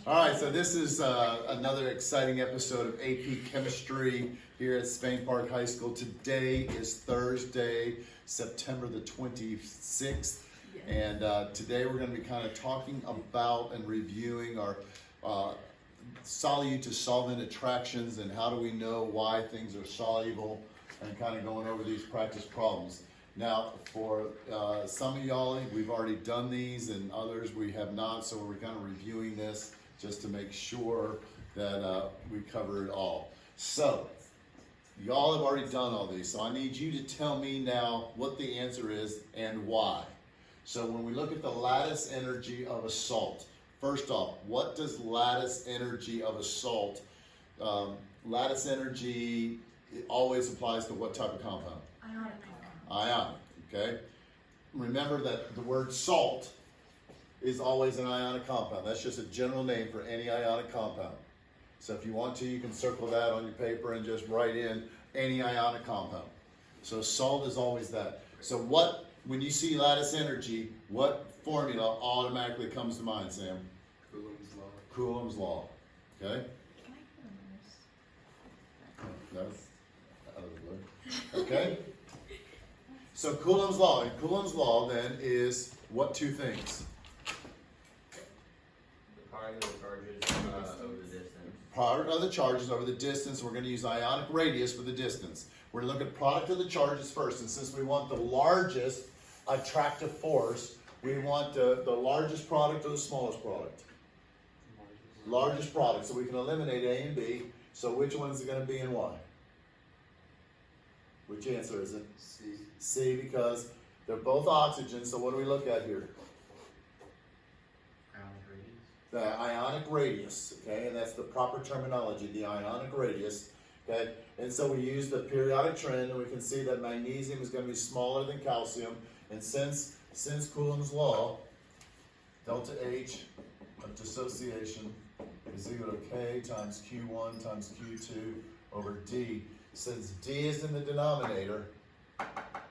All right, so this is another exciting episode of AP Chemistry here at Spain Park High School. Today is Thursday, September the 26th, and today we're going to be kind of talking about and reviewing our solute to solvent attractions and how do we know why things are soluble, and kind of going over these practice problems. Now, for some of y'all, we've already done these, and others we have not, so we're kind of reviewing this just to make sure that we cover it all. So, y'all have already done all these, so I need you to tell me now what the answer is and why. So when we look at the lattice energy of a salt, first off, what does lattice energy of a salt, lattice energy, it always applies to what type of compound? Ionic. Ionic, okay? Remember that the word salt is always an ionic compound. That's just a general name for any ionic compound. So if you want to, you can circle that on your paper and just write in any ionic compound. So salt is always that. So when you see lattice energy, what formula automatically comes to mind, Sam? Coulomb's law. Coulomb's law, okay? That's out of the blue. Okay? So Coulomb's law, and Coulomb's law then is what two things? The product of the charges over the distance. Product of the charges over the distance. We're going to use ionic radius for the distance. We're going to look at product of the charges first, and since we want the largest attractive force, we want the largest product or the smallest product? Largest product, so we can eliminate A and B. So which one is it going to be and why? Which answer is it? C. C, because they're both oxygen, so what do we look at here? Ionic radius. The ionic radius, okay, and that's the proper terminology, the ionic radius, okay, and so we use the periodic trend, and we can see that magnesium is going to be smaller than calcium, and since Coulomb's law, delta H of dissociation is equal to K times Q1 times Q2 over D. Since D is in the denominator,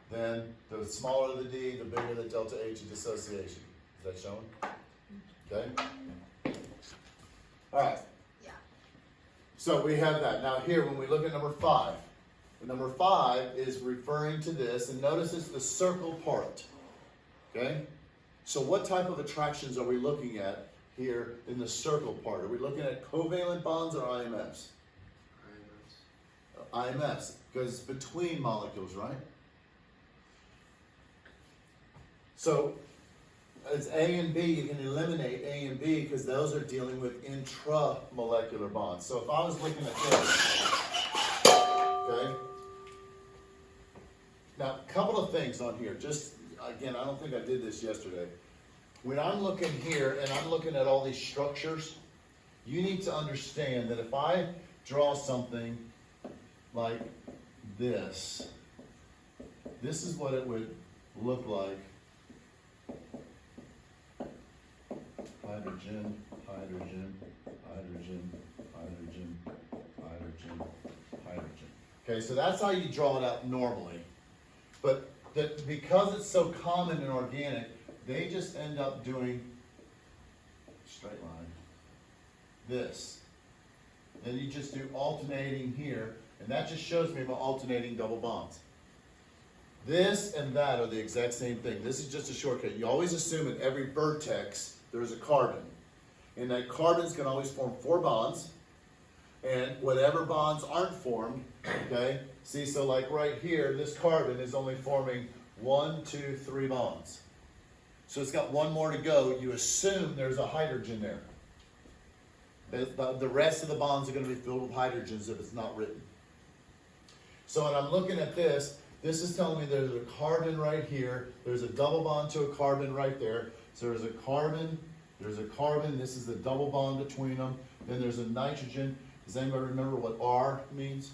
then the smaller the D, the bigger the delta H of dissociation. Is that shown? Okay? All right. Yeah. So we have that. Now here, when we look at number 5, number 5 is referring to this, and notice it's the circle part. Okay? So what type of attractions are we looking at here in the circle part? Are we looking at covalent bonds or IMFs? IMFs, because it's between molecules, right? So as A and B, you can eliminate A and B because those are dealing with intramolecular bonds. So if I was looking at this, okay? Now, a couple of things on here. Just, again, I don't think I did this yesterday. When I'm looking here and I'm looking at all these structures, you need to understand that if I draw something like this is what it would look like. Hydrogen, hydrogen, hydrogen, hydrogen, hydrogen, hydrogen. Okay, so that's how you draw it out normally. But because it's so common and organic, they just end up doing straight line. This. Then you just do alternating here, and that just shows me my alternating double bonds. This and that are the exact same thing. This is just a shortcut. You always assume in every vertex there's a carbon. And that carbons can always form 4 bonds. And whatever bonds aren't formed, okay, see, so like right here, this carbon is only forming 1, 2, 3 bonds. So it's got one more to go. You assume there's a hydrogen there. The rest of the bonds are going to be filled with hydrogens if it's not written. So when I'm looking at this is telling me there's a carbon right here. There's a double bond to a carbon right there. So there's a carbon, this is the double bond between them. Then there's a nitrogen. Does anybody remember what R means?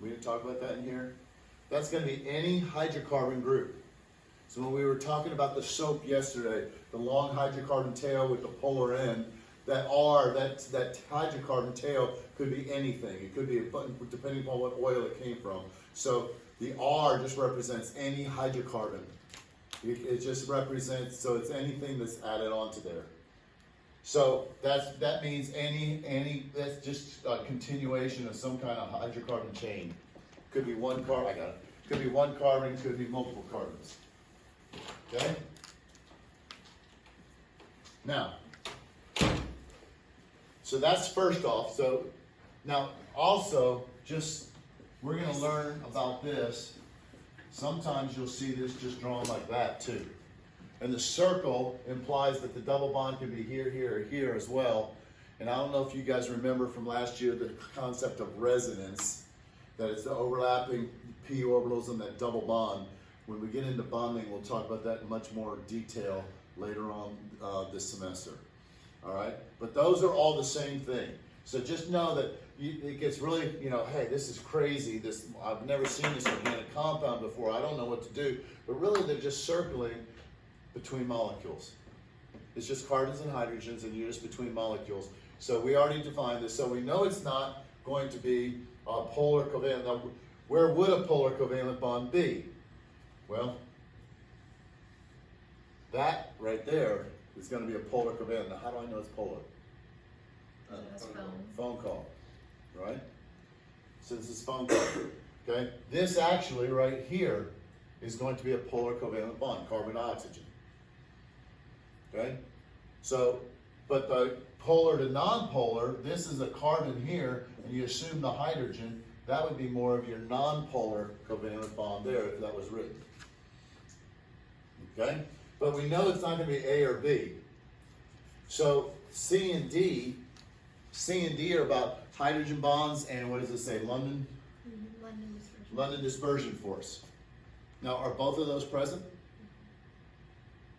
We didn't talk about that in here. That's going to be any hydrocarbon group. So when we were talking about the soap yesterday, the long hydrocarbon tail with the polar end, that R, that hydrocarbon tail could be anything. It could be, depending upon what oil it came from. So the R just represents any hydrocarbon. It just represents, so it's anything that's added onto there. So that means that's just a continuation of some kind of hydrocarbon chain. Could be one carbon, I got it. Could be one carbon, could be multiple carbons. Okay? Now, so that's first off. So now also, we're going to learn about this. Sometimes you'll see this just drawn like that too. And the circle implies that the double bond can be here, here, or here as well. And I don't know if you guys remember from last year the concept of resonance, that it's the overlapping p orbitals and that double bond. When we get into bonding, we'll talk about that in much more detail later on this semester. All right? But those are all the same thing. So just know that it gets really, hey, this is crazy. I've never seen this organic compound before. I don't know what to do. But really, they're just circling between molecules. It's just carbons and hydrogens, and you're just between molecules. So we already defined this. So we know it's not going to be a polar covalent. Now, where would a polar covalent bond be? Well, that right there is going to be a polar covalent. Now, how do I know it's polar? Phone call, right? So this is phone call, okay? This actually right here is going to be a polar covalent bond, carbon oxygen, okay? So, but the polar to non-polar, this is a carbon here, and you assume the hydrogen, that would be more of your non-polar covalent bond there if that was written, okay? But we know it's not going to be A or B. So C and D are about hydrogen bonds and what does it say? London dispersion. London dispersion force. Now, are both of those present?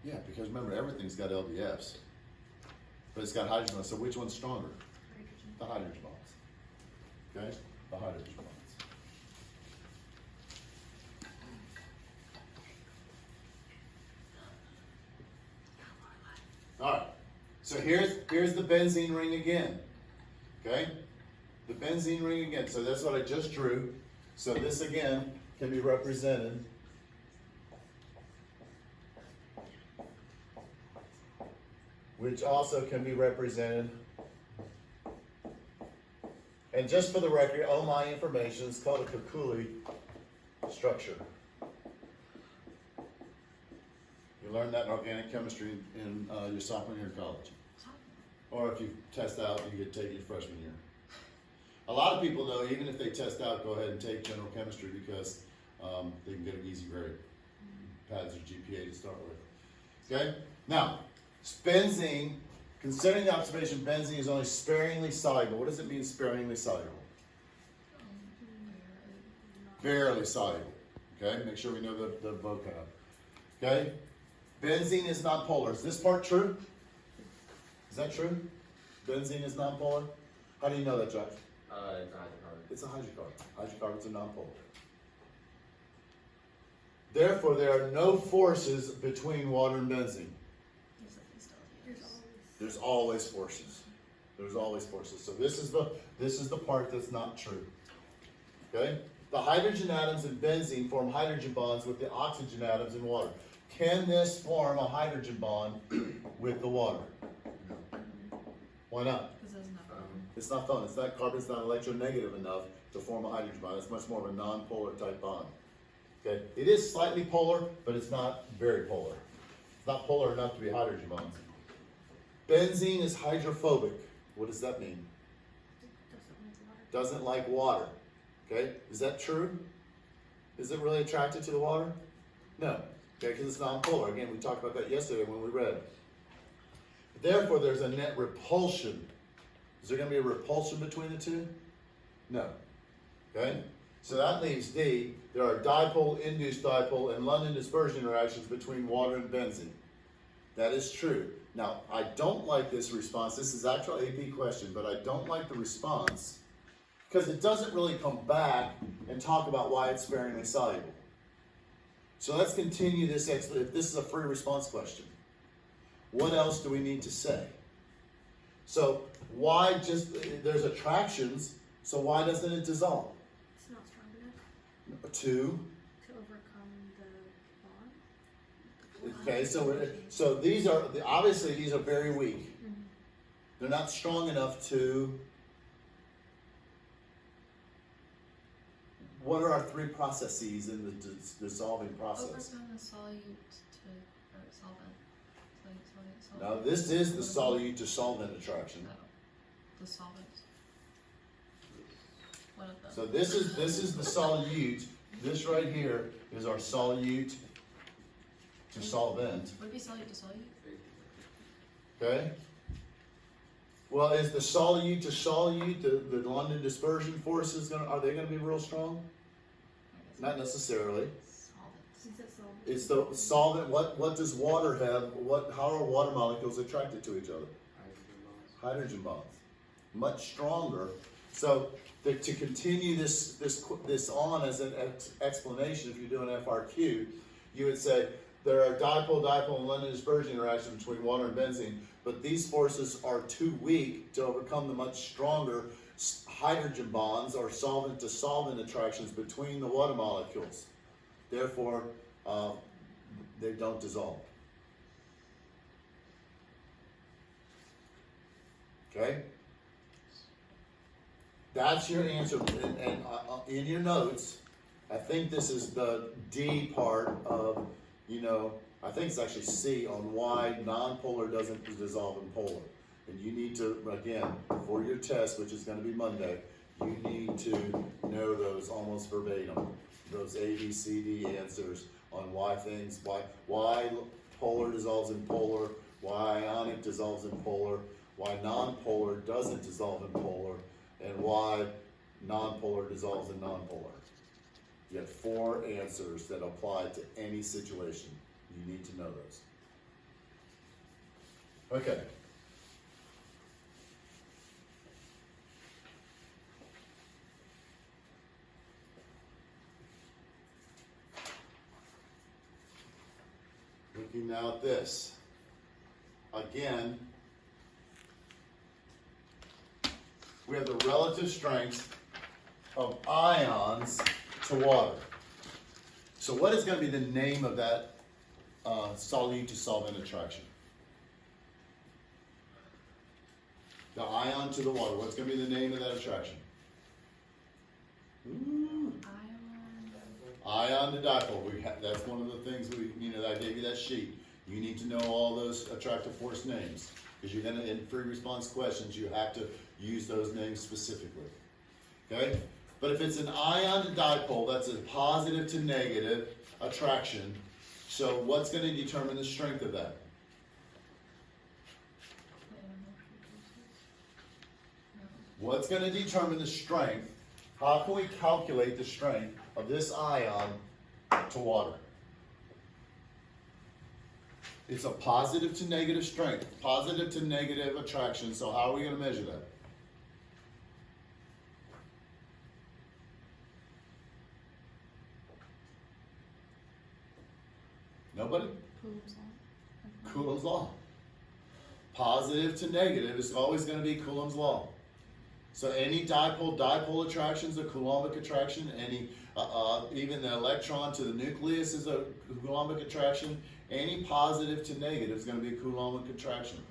Yeah, because remember, everything's got LDFs, but it's got hydrogen bonds. So which one's stronger? Hydrogen. The hydrogen bonds. Okay, the hydrogen bonds. All right. So here's the benzene ring again. Okay, the benzene ring again. So that's what I just drew. So this again can be represented which also can be represented. And just for the record, all my information is called a Kukuli structure. You learned that in organic chemistry in your sophomore year in college. Or if you test out, you could take your freshman year. A lot of people know, even if they test out, go ahead and take general chemistry because they can get an easy grade. Pads or GPA to start with. Okay? Now, benzene, considering the observation, benzene is only sparingly soluble. What does it mean, sparingly soluble? Barely soluble. Okay? Make sure we know the vocab. Okay? Benzene is non-polar. Is this part true? Is that true? Benzene is non-polar? How do you know that, Josh? It's a hydrocarbon. It's a hydrocarbon. Hydrocarbons are non-polar. Therefore, there are no forces between water and benzene. There's always forces. There's always forces. So this is the part that's not true. Okay? The hydrogen atoms in benzene form hydrogen bonds with the oxygen atoms in water. Can this form a hydrogen bond with the water? Why not? It's not fun. It's not carbon's not electronegative enough to form a hydrogen bond. It's much more of a non-polar type bond. Okay? It is slightly polar, but it's not very polar. It's not polar enough to be hydrogen bonds. Benzene is hydrophobic. What does that mean? Doesn't like water. Okay? Is that true? Is it really attracted to the water? No. Okay, because it's non-polar. Again, we talked about that yesterday when we read. Therefore, there's a net repulsion. Is there going to be a repulsion between the two? No. Okay? So that leaves D. There are dipole, induced dipole, and London dispersion interactions between water and benzene. That is true. Now, I don't like this response. This is actual AP question, but I don't like the response because it doesn't really come back and talk about why it's sparingly soluble. So let's continue this. If this is a free response question, what else do we need to say? So why there's attractions, so why doesn't it dissolve? It's not strong enough To to overcome the bond. Okay, so these are, obviously these are very weak. They're not strong enough to, what are our three processes in the dissolving process? Overcome the solute to, or solvent. Solute. Now, this is the solute to solvent attraction. Oh, the solvent. One of them. So this is the solute. This right here is our solute to solvent. Would it be solute to solute? Okay? Well, is the solute to solute, the London dispersion forces are they gonna be real strong? Not necessarily. Solvents. Is it solvent? It's the solvent, what does water have, how are water molecules attracted to each other? Hydrogen bonds. Much stronger. So, to continue this on as an explanation, if you're doing FRQ, you would say, there are dipole and London dispersion interactions between water and benzene, but these forces are too weak to overcome the much stronger hydrogen bonds or solvent to solvent attractions between the water molecules. Therefore, they don't dissolve. Okay? That's your answer, and in your notes, I think this is the D part of, I think it's actually C on why non-polar doesn't dissolve in polar. And you need to, again, for your test, which is gonna be Monday, you need to know those almost verbatim, those A, B, C, D answers on why polar dissolves in polar, why ionic dissolves in polar, why non-polar doesn't dissolve in polar, and why non-polar dissolves in non-polar. You have 4 answers that apply to any situation. You need to know those. Okay. Looking now at this. Again, we have the relative strength of ions to water. So what is going to be the name of that solute to solvent attraction? The ion to the water. What's going to be the name of that attraction? Ooh. Ion to dipole. That's one of the things I gave you that sheet. You need to know all those attractive force names because you're going to, in free response questions, you have to use those names specifically. Okay? But if it's an ion to dipole, that's a positive to negative attraction. So what's going to determine the strength of that? What's going to determine the strength? How can we calculate the strength of this ion to water? It's a positive to negative strength, positive to negative attraction. So how are we going to measure that? Nobody? Coulomb's law. Positive to negative is always going to be Coulomb's law. So any dipole attraction is a Coulombic attraction. Any even the electron to the nucleus is a Coulombic attraction. Any positive to negative is going to be a Coulombic attraction.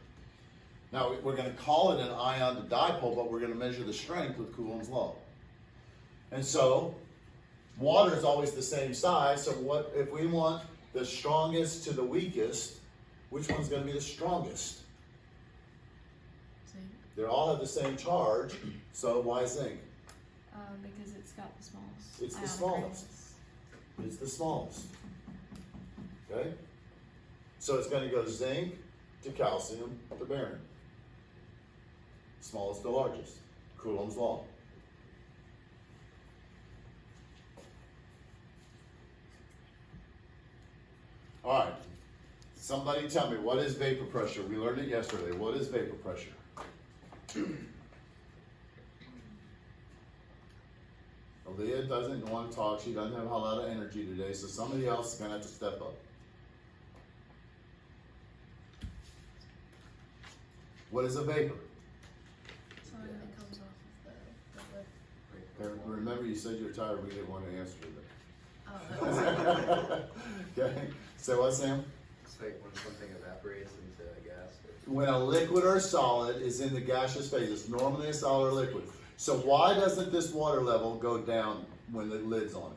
Now we're going to call it an ion to dipole, but we're going to measure the strength with Coulomb's law. And so water is always the same size. So what if we want the strongest to the weakest? Which one's going to be the strongest? They all have the same charge, so why zinc? Because it's got the smallest. It's the ionic smallest. radius. It's the smallest. Okay? So it's going to go zinc to calcium to barium. Smallest to largest. Coulomb's law. All right. Somebody tell me, what is vapor pressure? We learned it yesterday. What is vapor pressure? Aaliyah doesn't want to talk. She doesn't have a lot of energy today, so somebody else is going to have to step up. What is a vapor? Something that comes off of the Remember, you said you were tired. We didn't want to answer Oh, that was that. Okay. So what, Sam? It's like when something evaporates into a gas. When a liquid or a solid is in the gaseous phase, it's normally a solid or liquid. So why doesn't this water level go down when the lid's on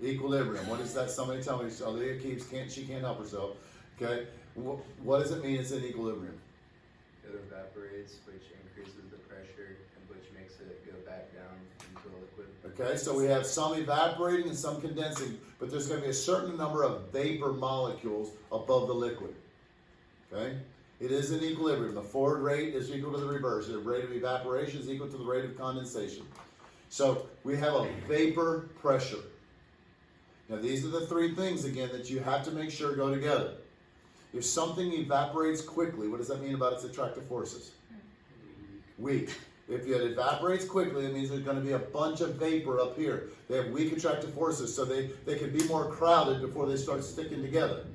it? Equilibrium. What is that? Somebody tell me. Aaliyah she can't help herself. Okay. What does it mean it's in equilibrium? It evaporates, which increases the pressure, and which makes it go back down into a liquid. Okay, so we have some evaporating and some condensing, but there's going to be a certain number of vapor molecules above the liquid. Okay? It is in equilibrium. The forward rate is equal to the reverse. The rate of evaporation is equal to the rate of condensation. So we have a vapor pressure. Now these are the three things, again, that you have to make sure go together. If something evaporates quickly, what does that mean about its attractive forces? Weak. If it evaporates quickly, it means there's going to be a bunch of vapor up here. They have weak attractive forces, so they can be more crowded before they start sticking together.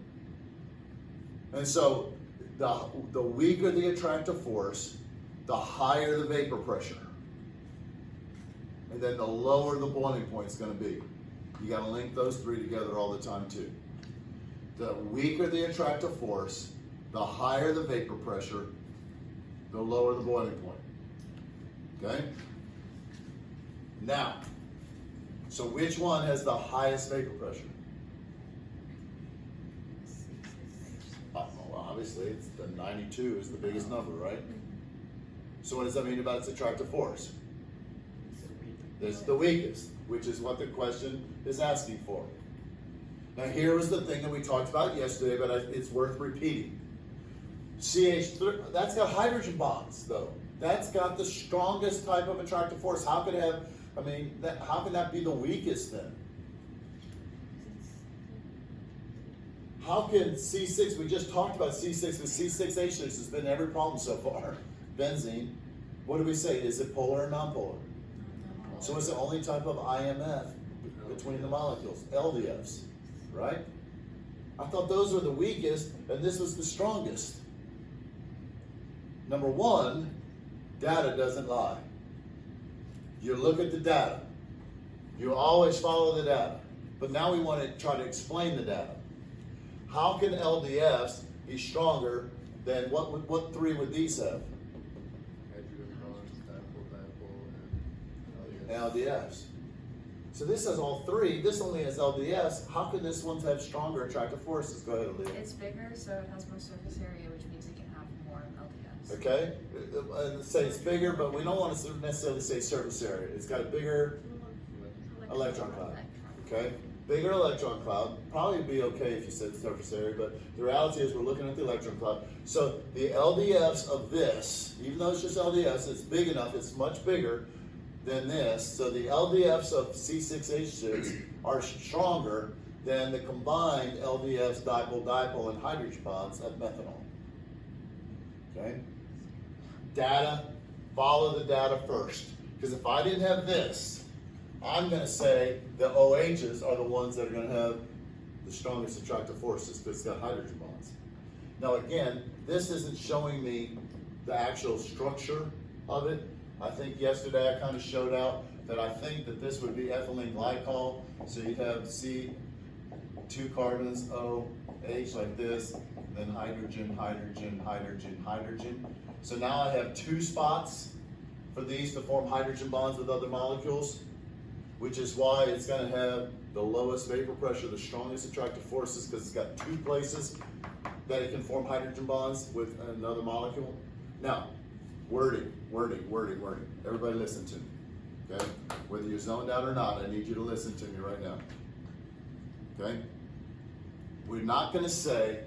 And so the weaker the attractive force, the higher the vapor pressure. And then the lower the boiling point is going to be. You got to link those three together all the time too. The weaker the attractive force, the higher the vapor pressure, the lower the boiling point. Okay? Now, so which one has the highest vapor pressure? Well, obviously, it's the 92 is the biggest number, right? So what does that mean about its attractive force? It's the weakest, which is what the question is asking for. Now here was the thing that we talked about yesterday, but it's worth repeating. CH3, that's got hydrogen bonds though. That's got the strongest type of attractive force. How could it have, how can that be the weakest then? How can C6, we just talked about C6, but C6H6 has been every problem so far. Benzene, what do we say? Is it polar or non-polar? So it's the only type of IMF between the molecules, LDFs, right? I thought those were the weakest, and this was the strongest. Number one, data doesn't lie. You look at the data. You always follow the data. But now we want to try to explain the data. How can LDFs be stronger than what three would these have? Hydrogen bonds, dipole, and LDFs. So this has all three. This only has LDFs. How can this one have stronger attractive forces? Go ahead, Aaliyah. It's bigger, so it has more surface area, which means it can have more LDS. Okay? Say it's bigger, but we don't want to necessarily say surface area. It's got a bigger electron cloud. Okay? Bigger electron cloud. Probably be okay if you said surface area, but the reality is we're looking at the electron cloud. So the LDFs of this, even though it's just LDFs, it's big enough, it's much bigger than this. So the LDFs of C6H6 are stronger than the combined LDFs, dipole, and hydrogen bonds of methanol. Okay? Data, follow the data first. Because if I didn't have this, I'm going to say the OHs are the ones that are going to have the strongest attractive forces because it's got hydrogen bonds. Now again, this isn't showing me the actual structure of it. I think yesterday I kind of showed out that I think that this would be ethylene glycol. So you'd have C, 2 carbons, O, H like this, then hydrogen, hydrogen, hydrogen, hydrogen. So now I have 2 spots for these to form hydrogen bonds with other molecules, which is why it's going to have the lowest vapor pressure, the strongest attractive forces, because it's got 2 places that it can form hydrogen bonds with another molecule. Now, wording. Everybody listen to me, okay? Whether you're zoned out or not, I need you to listen to me right now, okay? We're not going to say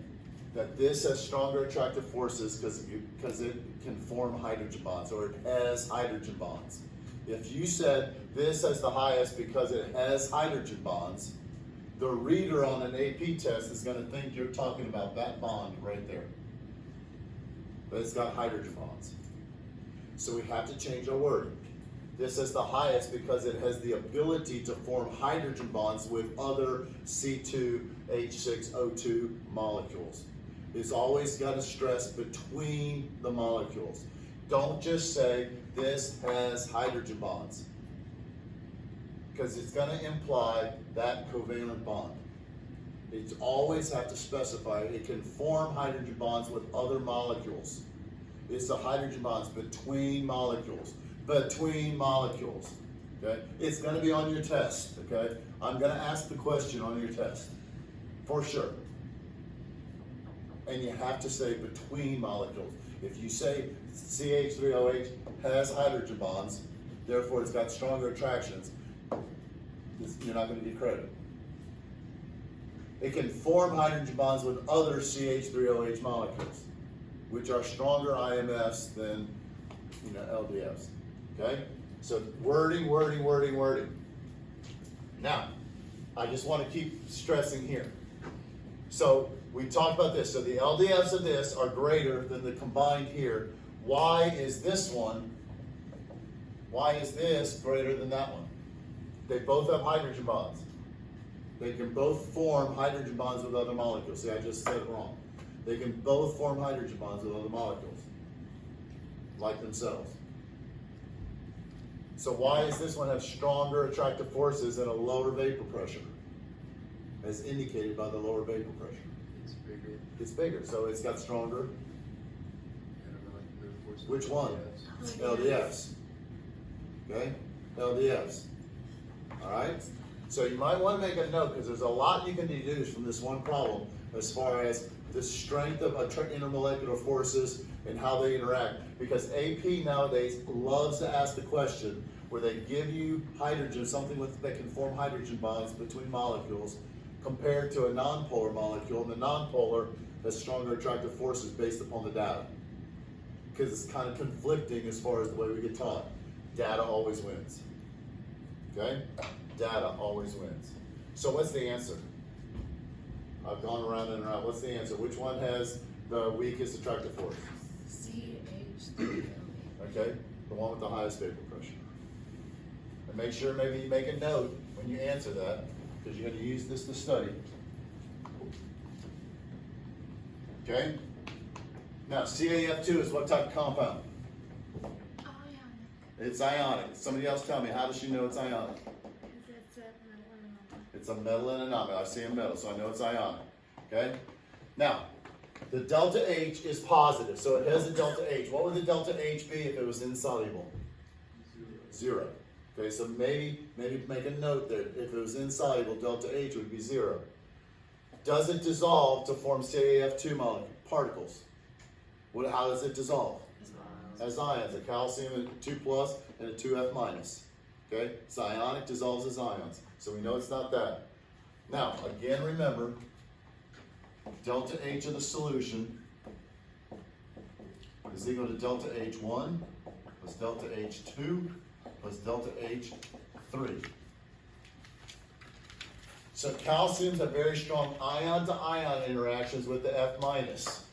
that this has stronger attractive forces because it can form hydrogen bonds, or it has hydrogen bonds. If you said this has the highest because it has hydrogen bonds, the reader on an AP test is going to think you're talking about that bond right there. But it's got hydrogen bonds. So we have to change our wording. This is the highest because it has the ability to form hydrogen bonds with other C2H6O2 molecules. It's always got to stress between the molecules. Don't just say this has hydrogen bonds, because it's going to imply that covalent bond. You always have to specify it can form hydrogen bonds with other molecules. It's the hydrogen bonds between molecules. Between molecules. Okay? It's going to be on your test. Okay? I'm going to ask the question on your test. For sure. And you have to say between molecules. If you say CH3OH has hydrogen bonds, therefore it's got stronger attractions, you're not going to get credit. It can form hydrogen bonds with other CH3OH molecules, which are stronger IMFs than LDFs. Okay? So wording. Now, I just want to keep stressing here. So we talked about this. So the LDFs of this are greater than the combined here. Why is this greater than that one? They both have hydrogen bonds. They can both form hydrogen bonds with other molecules. See, I just said it wrong. They can both form hydrogen bonds with other molecules, like themselves. So why does this one have stronger attractive forces and a lower vapor pressure? As indicated by the lower vapor pressure. It's bigger. It's bigger, so it's got stronger. I don't know, like the force of Which one? LDFs. LDFs. Okay? LDFs. Alright? So you might want to make a note because there's a lot you can deduce from this one problem as far as the strength of intermolecular forces and how they interact. Because AP nowadays loves to ask the question where they give you hydrogen, something that can form hydrogen bonds between molecules, compared to a nonpolar molecule, and the nonpolar has stronger attractive forces based upon the data. Because it's kind of conflicting as far as the way we get taught. Data always wins. Okay? Data always wins. So what's the answer? I've gone around and around. What's the answer? Which one has the weakest attractive force? CH3OH. Okay? The one with the highest vapor pressure. And make sure maybe you make a note when you answer that, because you're going to use this to study. Okay? Now, CAF2 is what type of compound? Ionic. It's ionic. Somebody else tell me, how does she know it's ionic? Because it's a metal. It's a metal and a non-metal. I see a metal, so I know it's ionic. Okay? Now, the delta H is positive, so it has a delta H. What would the delta H be if it was insoluble? Zero. Okay, so maybe make a note there. If it was insoluble, delta H would be 0. Does it dissolve to form CAF2 particles? How does it dissolve? As ions, a calcium and 2 plus and a 2F minus. Okay, it's ionic, dissolves as ions. So we know it's not that. Now, again, remember, delta H of the solution is equal to delta H1 plus delta H2 plus delta H3. So calciums have very strong ion-to-ion interactions with the F minus.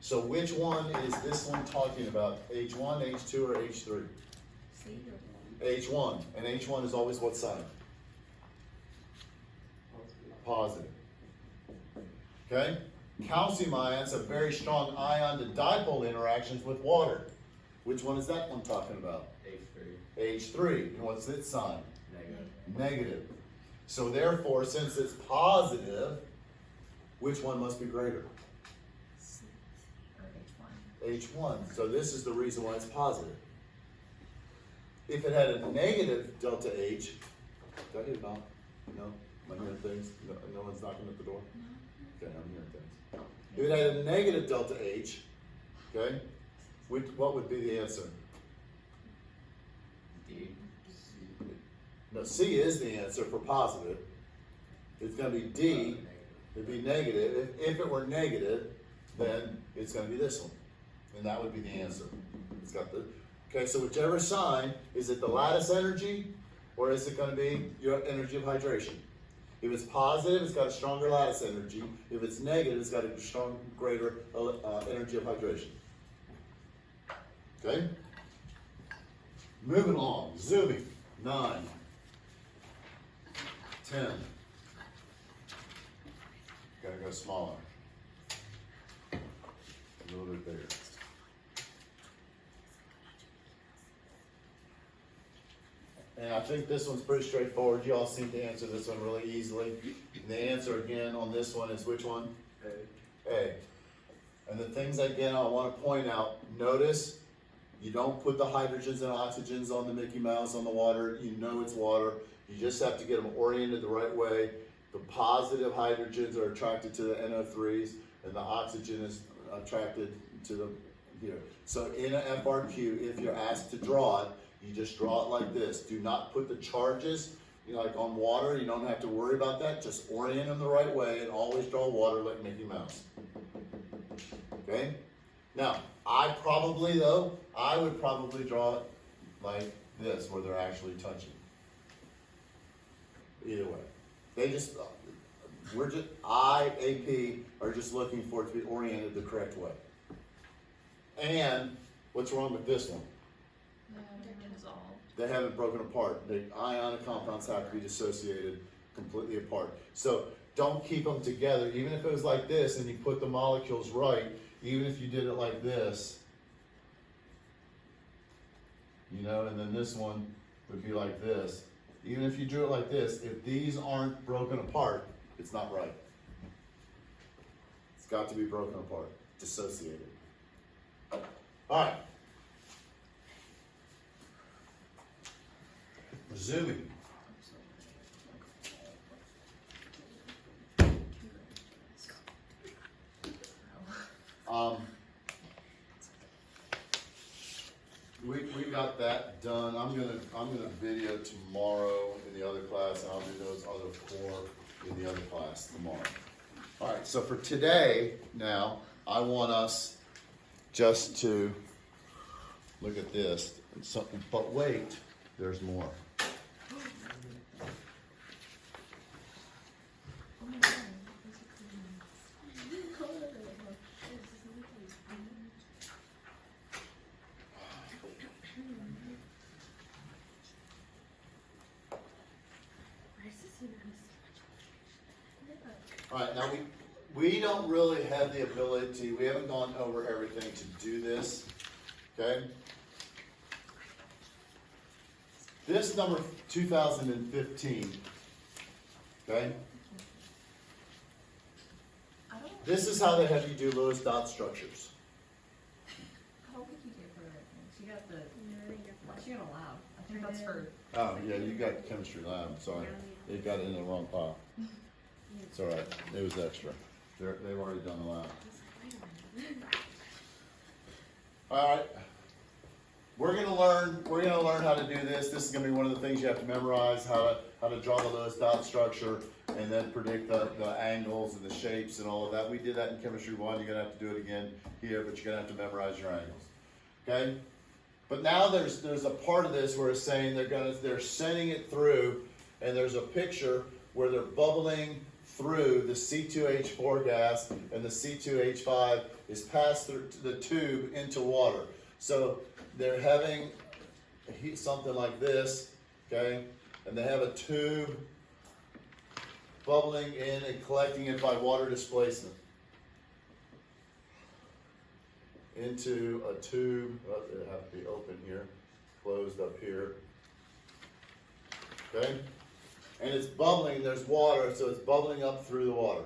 So which one is this one talking about? H1, H2, or H3? H1. And H1 is always what sign? Positive. Okay? Calcium ions have very strong ion-to-dipole interactions with water. Which one is that one talking about? H3. H3. And what's its sign? Negative. Negative. So therefore, since it's positive, which one must be greater? Or H1. H1. So this is the reason why it's positive. If it had a negative delta H, did I hear a knock? No? Am I hearing things? No one's knocking at the door? Okay, I'm hearing things. If it had a negative delta H, okay, what would be the answer? D. No, C is the answer for positive. It's going to be D. It'd be negative. If it were negative, then it's going to be this one. And that would be the answer. It's got the, okay, so whichever sign, is it the lattice energy or is it going to be your energy of hydration? If it's positive, it's got a stronger lattice energy. If it's negative, it's got a greater energy of hydration. Okay? Moving along. Zooming. 9. 10. Gotta go smaller. A little bit bigger. And I think this one's pretty straightforward. You all seem to answer this one really easily. And the answer again on this one is which one? A. And the things again I want to point out, notice you don't put the hydrogens and oxygens on the Mickey Mouse on the water. You know it's water. You just have to get them oriented the right way. The positive hydrogens are attracted to the NO3s and the oxygen is attracted to the here. So in an FRQ, if you're asked to draw it, you just draw it like this. Do not put the charges, like on water, you don't have to worry about that. Just orient them the right way and always draw water like Mickey Mouse. Okay? Now, I would probably draw it like this, where they're actually touching. Either way. IAP are just looking for it to be oriented the correct way. And what's wrong with this one? They're dissolved. They haven't broken apart. The ionic compounds have to be dissociated completely apart. So don't keep them together. Even if it was like this and you put the molecules right, even if you did it like this, and then this one would be like this. Even if you drew it like this, if these aren't broken apart, it's not right. It's got to be broken apart, dissociated. All right. Resuming. We got that done. I'm gonna video tomorrow in the other class, and I'll do those other 4 in the other class tomorrow. All right. So for today, now I want us just to look at this. But wait, there's more. All right, now we don't really have the ability, we haven't gone over everything to do this, okay? This number 2015, okay? This is how they have you do Lewis dot structures. I don't think you did for everything. She got the, she got a lab. I think that's for. Oh, yeah, you got chemistry lab, sorry. They got it in the wrong pile. It's all right, it was extra. They've already done the lab. All right. We're gonna learn how to do this. This is gonna be one of the things you have to memorize, how to draw the Lewis dot structure and then predict the angles and the shapes and all of that. We did that in chemistry 1. You're gonna have to do it again here, but you're gonna have to memorize your angles. Okay? But now there's a part of this where it's saying they're sending it through, and there's a picture where they're bubbling through the C2H4 gas, and the C2H5 is passed through the tube into water. So they're having something like this, okay? And they have a tube bubbling in and collecting it by water displacement into a tube. Well, it have to be open here, closed up here, okay? And it's bubbling, there's water, so it's bubbling up through the water.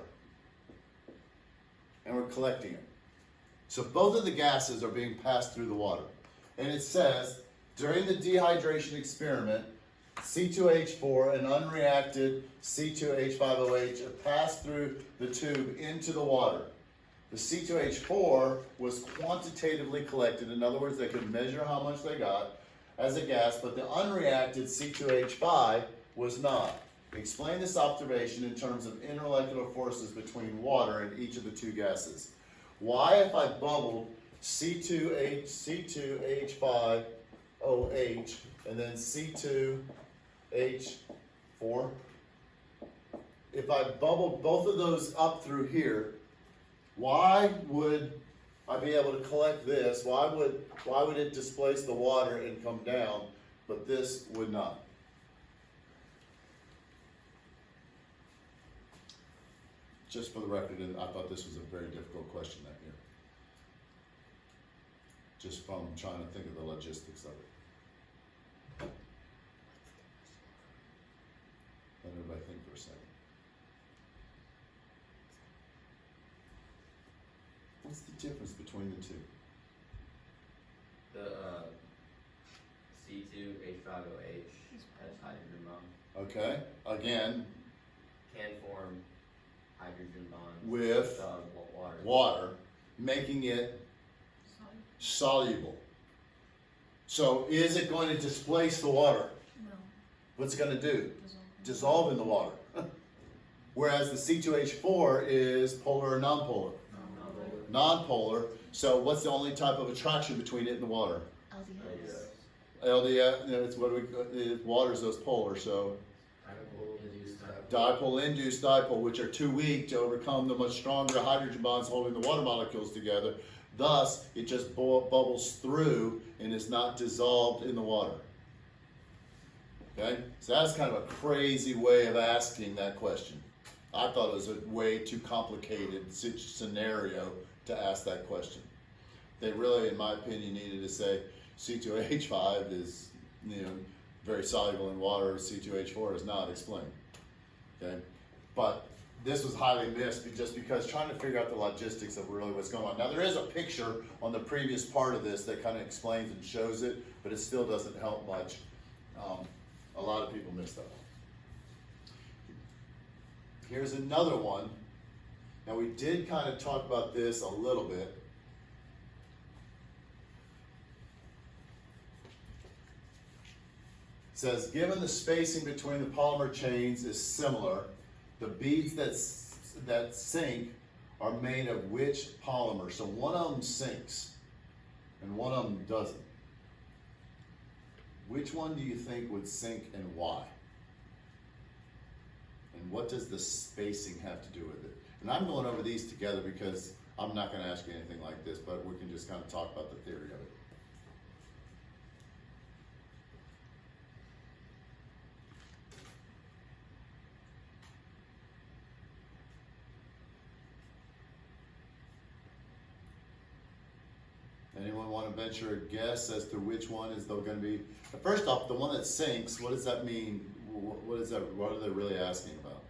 And we're collecting it. So both of the gases are being passed through the water. And it says, during the dehydration experiment, C2H4 and unreacted C2H5OH are passed through the tube into the water. The C2H4 was quantitatively collected. In other words, they could measure how much they got as a gas, but the unreacted C2H5 was not. Explain this observation in terms of intermolecular forces between water and each of the two gases. Why, if I bubbled C2H5OH and then C2H4, if I bubbled both of those up through here, why would I be able to collect this? Why would it displace the water and come down, but this would not? Just for the record, I thought this was a very difficult question that year. Just from trying to think of the logistics of it. everybody think for a second. What's the difference between the two? The C2H5OH has hydrogen bond. Okay, again, Can form hydrogen bonds with water. water, making it soluble. So is it going to displace the water? No, What's it going to do? dissolve. Dissolve in the water. Whereas the C2H4 is polar or nonpolar? Nonpolar. So what's the only type of attraction between it and the water? LDF, you know, it's what water's those polar, so dipole-induced dipole, which are too weak to overcome the much stronger hydrogen bonds holding the water molecules together. Thus, it just bubbles through and is not dissolved in the water. Okay? So that's kind of a crazy way of asking that question. I thought it was a way too complicated scenario to ask that question. They really, in my opinion, needed to say C2H5 is, you know, very soluble in water, C2H4 is not. Explain. Okay? But this was highly missed just because trying to figure out the logistics of really what's going on. Now there is a picture on the previous part of this that kind of explains and shows it, but it still doesn't help much. A lot of people miss that one. Here's another one. Now we did kind of talk about this a little bit. It says, given the spacing between the polymer chains is similar, the beads that sink are made of which polymer? So one of them sinks and one of them doesn't. Which one do you think would sink and why? And what does the spacing have to do with it? And I'm going over these together because I'm not going to ask you anything like this, but we can just kind of talk about the theory of it. Anyone want to venture a guess as to which one is going to be? First off, the one that sinks, what does that mean? What is that? What are they really asking about?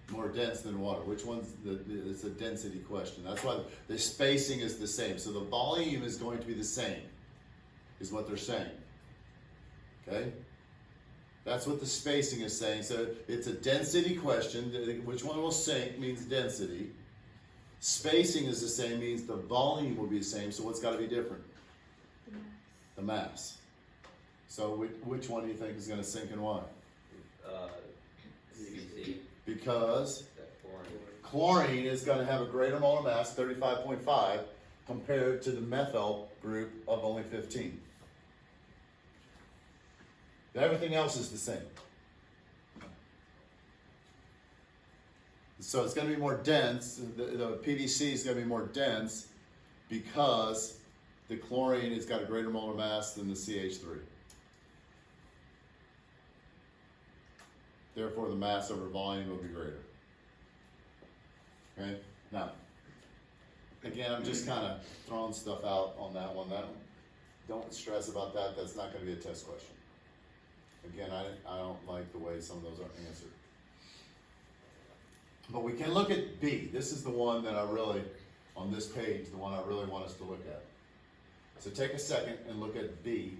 More dense than water. Which one's it's a density question. That's why the spacing is the same. So the volume is going to be the same, is what they're saying. Okay? That's what the spacing is saying. So it's a density question. Which one will sink means density. Spacing is the same, means the volume will be the same. So what's got to be different? The mass. So which one do you think is going to sink and why? CBC. Because chlorine is going to have a greater molar mass, 35.5, compared to the methyl group of only 15. Everything else is the same. So it's going to be more dense. The PVC is going to be more dense because the chlorine has got a greater molar mass than the CH3. Therefore, the mass over volume will be greater. Okay? Now, again, I'm just kind of throwing stuff out on that one. Don't stress about that. That's not going to be a test question. Again, I don't like the way some of those are answered. But we can look at B. This is the one that I really, on this page, the one I really want us to look at. So take a second and look at B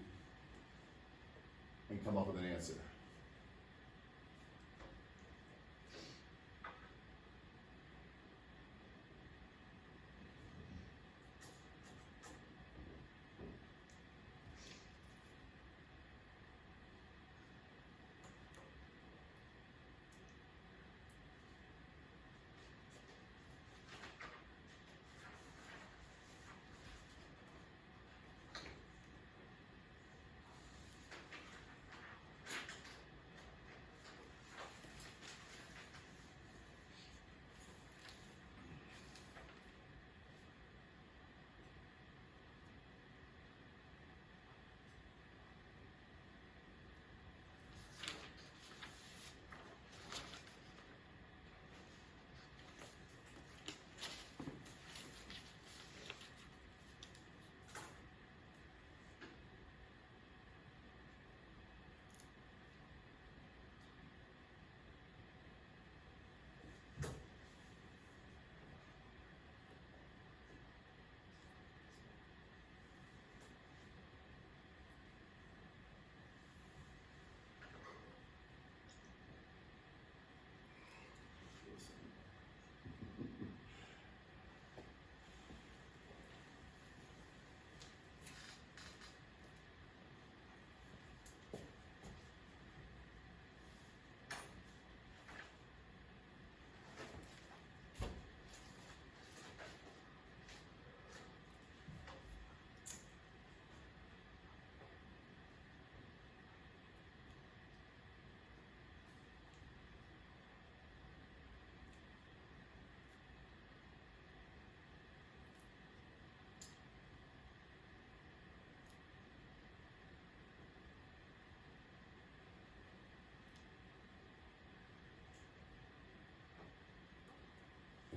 and come up with an answer.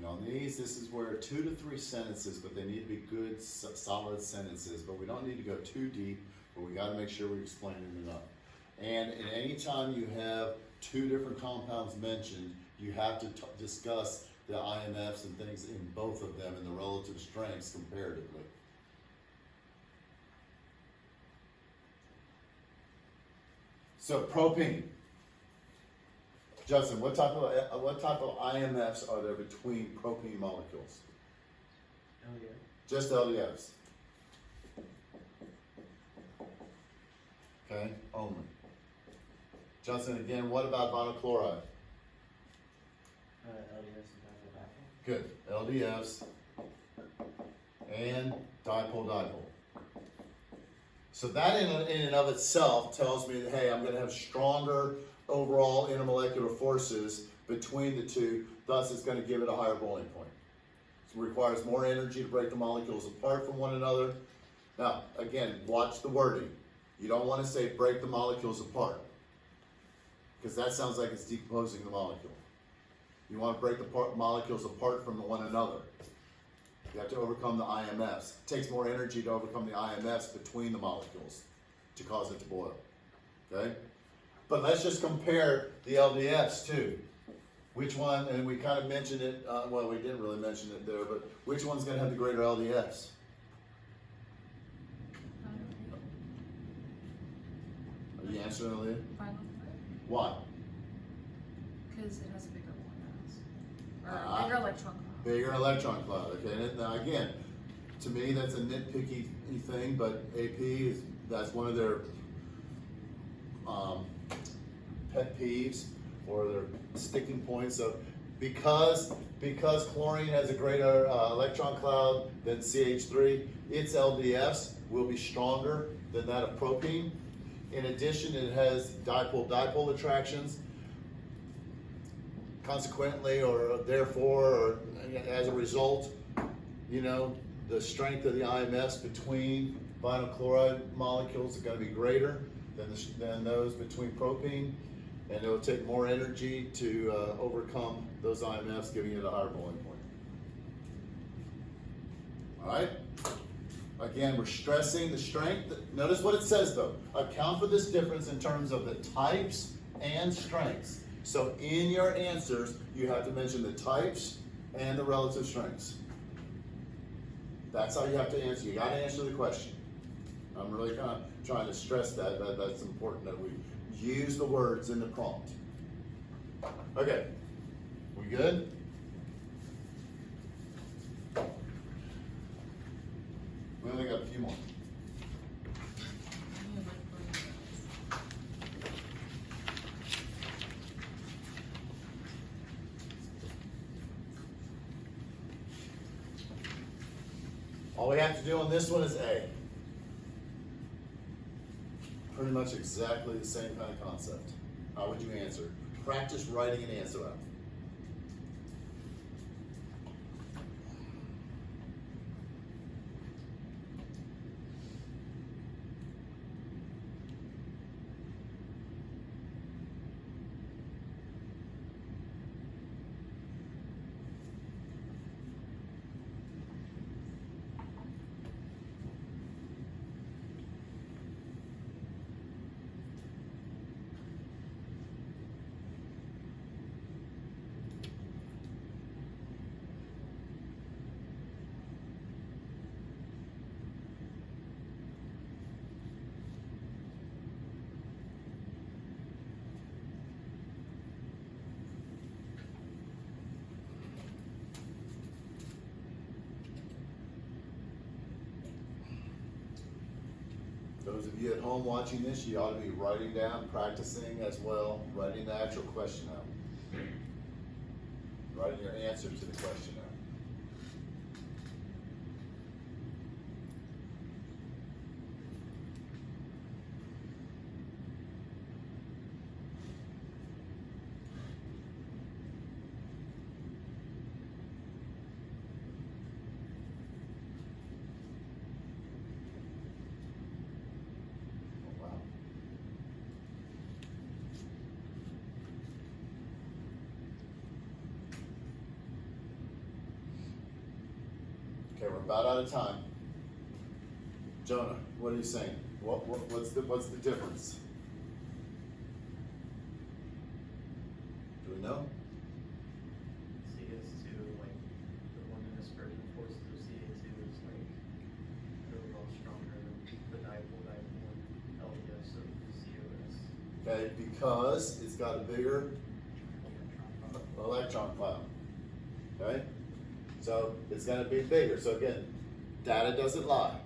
And on these, this is where 2 to 3 sentences, but they need to be good, solid sentences. But we don't need to go too deep, but we gotta make sure we explain it enough. And at any time you have 2 different compounds mentioned, you have to discuss the IMFs and things in both of them and the relative strengths comparatively. So propene. Justin, what type of IMFs are there between propene molecules? Oh, yeah. Just LDFs. Okay, only. Justin, again, what about vinyl chloride? LDS and Good, LDFs and dipole-dipole. So that in and of itself tells me that, hey, I'm gonna have stronger overall intermolecular forces between the two, thus it's gonna give it a higher boiling point. So it requires more energy to break the molecules apart from one another. Now, again, watch the wording. You don't wanna say break the molecules apart, because that sounds like it's decomposing the molecule. You wanna break the molecules apart from one another. You have to overcome the IMFs. It takes more energy to overcome the IMFs between the molecules to cause it to boil, okay? But let's just compare the LDFs too. Which one, and we kind of mentioned it, well, we didn't really mention it there, but which one's gonna have the greater LDFs? Are you answering, Aaliyah? Final Why? because it has a bigger one mass. Or Ah. bigger electron cloud. Bigger electron cloud, okay? And now again, to me, that's a nitpicky thing, but AP that's one of their pet peeves or their sticking points of because chlorine has a greater electron cloud than CH3, its LDFs will be stronger than that of propene. In addition, it has dipole-dipole attractions. Consequently, or therefore, or as a result, you know, the strength of the IMFs between vinyl chloride molecules are going to be greater than those between propene, and it will take more energy to overcome those IMFs, giving it a higher boiling point. All right? Again, we're stressing the strength. Notice what it says though. Account for this difference in terms of the types and strengths. So in your answers, you have to mention the types and the relative strengths. That's how you have to answer. You got to answer the question. I'm really kind of trying to stress that's important that we use the words in the prompt. Okay, we good? We only got a few more. All we have to do on this one is A. Pretty much exactly the same kind of concept. How would you answer? Practice writing an answer out. Those of you at home watching this, you ought to be writing down, practicing as well, writing the actual question out. Writing your answer to the question out. Oh, wow. Okay, we're about out of time. Jonah, what are you saying? What's the difference? Do we know? CS2, like the one in dispersion forces of CA2 is like overall stronger than the dipole LDS of COS. Okay, because it's got a bigger electron cloud. Okay? So it's gonna be bigger. So again, data doesn't lie.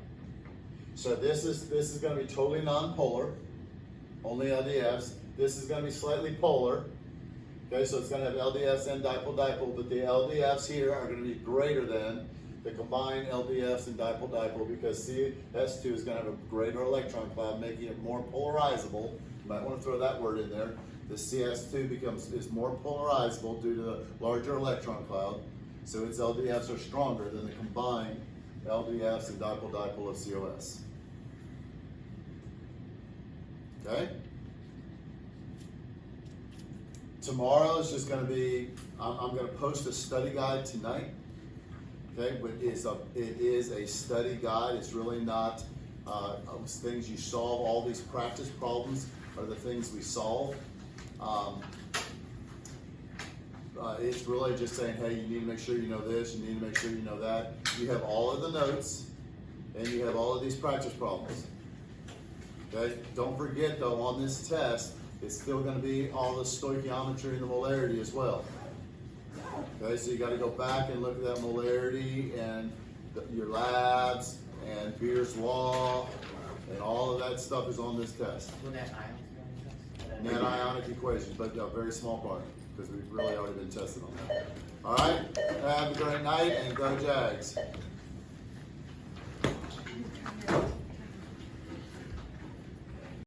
So this is gonna be totally non-polar, only LDFs. This is gonna be slightly polar. Okay, so it's gonna have LDFs and dipole-dipole, but the LDFs here are gonna be greater than the combined LDFs and dipole-dipole because CS2 is gonna have a greater electron cloud, making it more polarizable. You might wanna throw that word in there. The CS2 is more polarizable due to the larger electron cloud. So its LDFs are stronger than the combined LDFs and dipole-dipole of COS. Okay? Tomorrow is just going to be, I'm going to post a study guide tonight. Okay, but it is a study guide. It's really not things you solve. All these practice problems are the things we solve. It's really just saying, hey, you need to make sure you know this, you need to make sure you know that. You have all of the notes, and you have all of these practice problems. Okay, don't forget though, on this test, it's still going to be all the stoichiometry and the molarity as well. Okay, so you got to go back and look at that molarity and your labs and Beer's law, and all of that stuff is on this test. Will that ions be on the test? Net ionic equations, but a very small part, because we've really already been tested on that. All right, have a great night and go Jags.